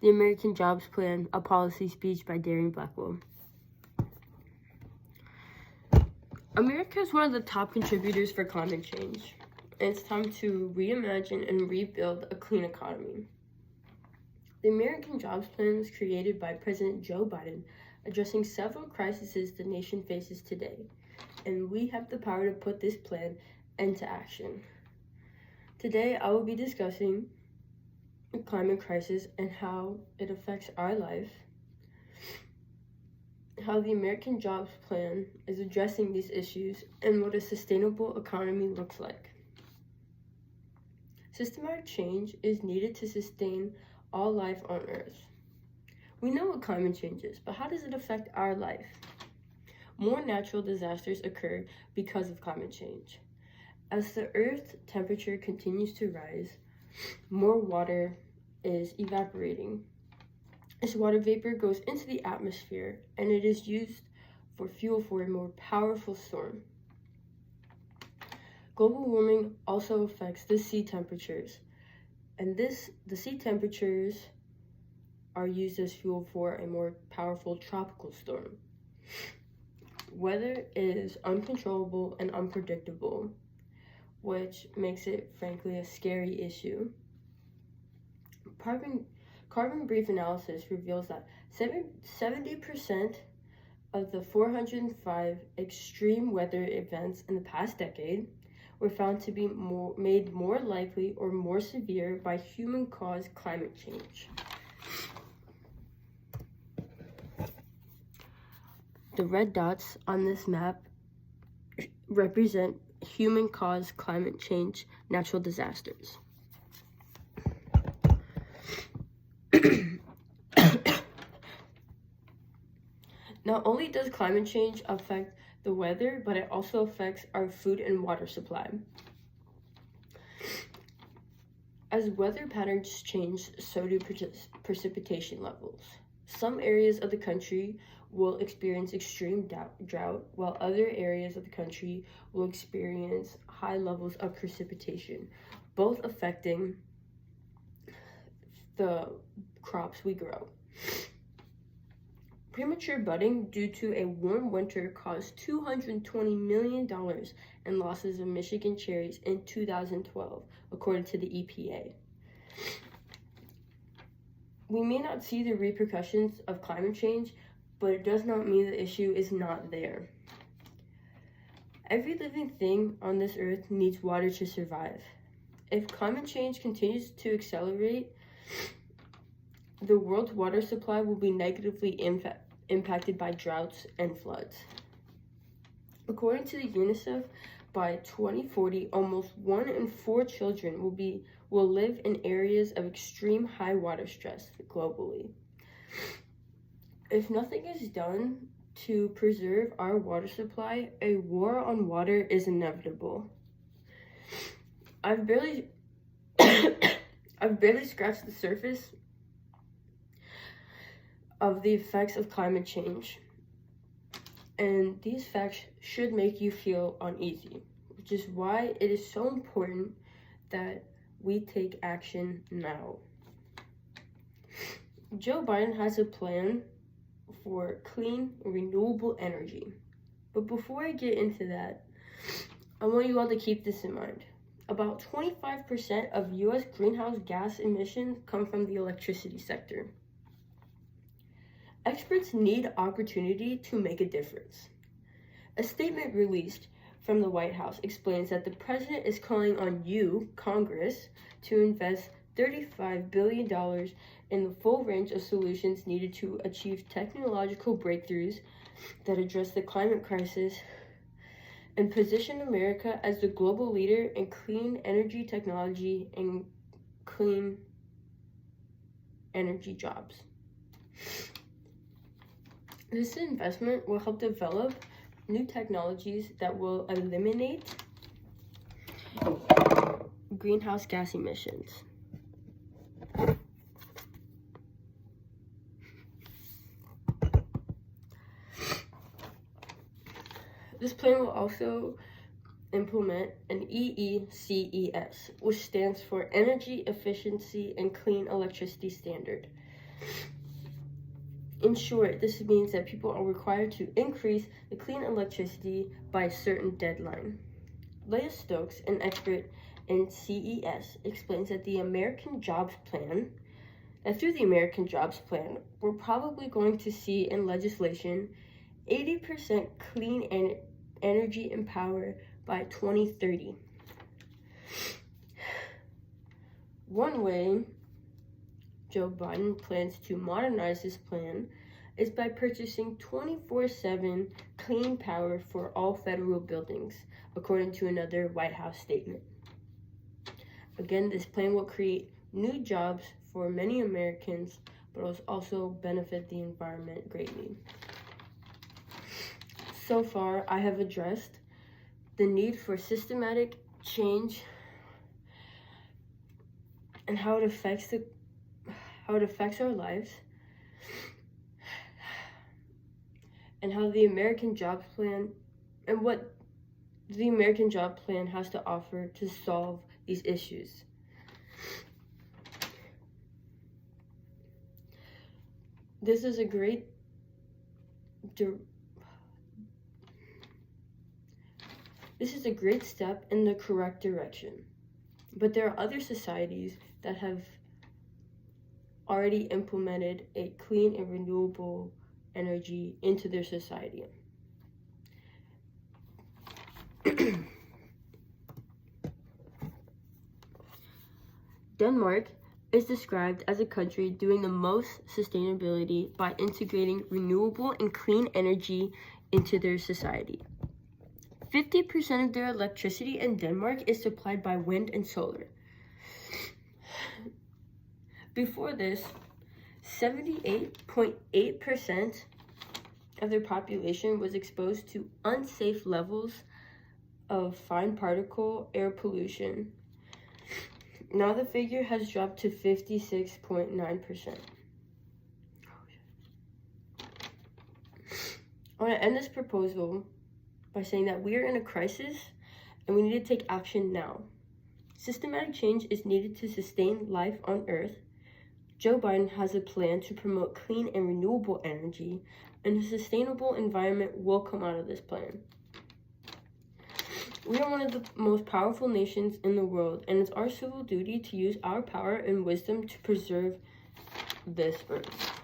The American Jobs Plan, a policy speech by Darren Blackwell. America is one of the top contributors for climate change. It's time to reimagine and rebuild a clean economy. The American Jobs Plan was created by President Joe Biden, addressing several crises the nation faces today, and we have the power to put this plan into action. Today, I will be discussing the climate crisis and how it affects our life, how the American Jobs Plan is addressing these issues, and what a sustainable economy looks like. Systematic change is needed to sustain all life on Earth. We know what climate change is, but how does it affect our life? More natural disasters occur because of climate change. As the Earth's temperature continues to rise, more water is evaporating. This water vapor goes into the atmosphere, and it is used for fuel for a more powerful storm. Global warming also affects the sea temperatures, and the sea temperatures are used as fuel for a more powerful tropical storm. Weather is uncontrollable and unpredictable, which makes it, frankly, a scary issue. Carbon brief analysis reveals that 70% of the 405 extreme weather events in the past decade were found to be made more likely or more severe by human-caused climate change. The red dots on this map represent human-caused climate change natural disasters. Not only does climate change affect the weather, but it also affects our food and water supply. As weather patterns change, so do precipitation levels. Some areas of the country will experience extreme drought, while other areas of the country will experience high levels of precipitation, both affecting the crops we grow. Premature budding due to a warm winter caused $220 million in losses of Michigan cherries in 2012, according to the EPA. We may not see the repercussions of climate change, but it does not mean the issue is not there. Every living thing on this earth needs water to survive. If climate change continues to accelerate, the world's water supply will be negatively impacted by droughts and floods. According to the UNICEF, by 2040, almost 1 in 4 children will live in areas of extreme high water stress globally. If nothing is done to preserve our water supply, a war on water is inevitable. I've barely scratched the surface of the effects of climate change, and these facts should make you feel uneasy, which is why it is so important that we take action now. Joe Biden has a plan for clean and renewable energy, but before I get into that, I want you all to keep this in mind. About 25% of U.S. greenhouse gas emissions come from the electricity sector. Experts need opportunity to make a difference. A statement released from the White House explains that the president is calling on you, Congress, to invest $35 billion in the full range of solutions needed to achieve technological breakthroughs that address the climate crisis and position America as the global leader in clean energy technology and clean energy jobs. This investment will help develop new technologies that will eliminate greenhouse gas emissions. This plan will also implement an EECES, which stands for Energy Efficiency and Clean Electricity Standard. In short, this means that people are required to increase the clean electricity by a certain deadline. Leah Stokes, an expert in CES, explains that through the American Jobs Plan, we're probably going to see in legislation 80% clean energy and power by 2030. One way Joe Biden plans to modernize this plan is by purchasing 24/7 clean power for all federal buildings, according to another White House statement. Again, this plan will create new jobs for many Americans, but will also benefit the environment greatly. So far, I have addressed the need for systematic change and how it affects our lives, and how the American Jobs Plan and what the American Job Plan has to offer to solve these issues. This is a great step in the correct direction, but there are other societies that have already implemented a clean and renewable energy into their society. Denmark is described as a country doing the most sustainability by integrating renewable and clean energy into their society. 50% of their electricity in Denmark is supplied by wind and solar. Before this, 78.8% of their population was exposed to unsafe levels of fine particle air pollution. Now the figure has dropped to 56.9%. I want to end this proposal by saying that we are in a crisis and we need to take action now. Systematic change is needed to sustain life on Earth. Joe Biden has a plan to promote clean and renewable energy, and a sustainable environment will come out of this plan. We are one of the most powerful nations in the world, and it's our civil duty to use our power and wisdom to preserve this Earth.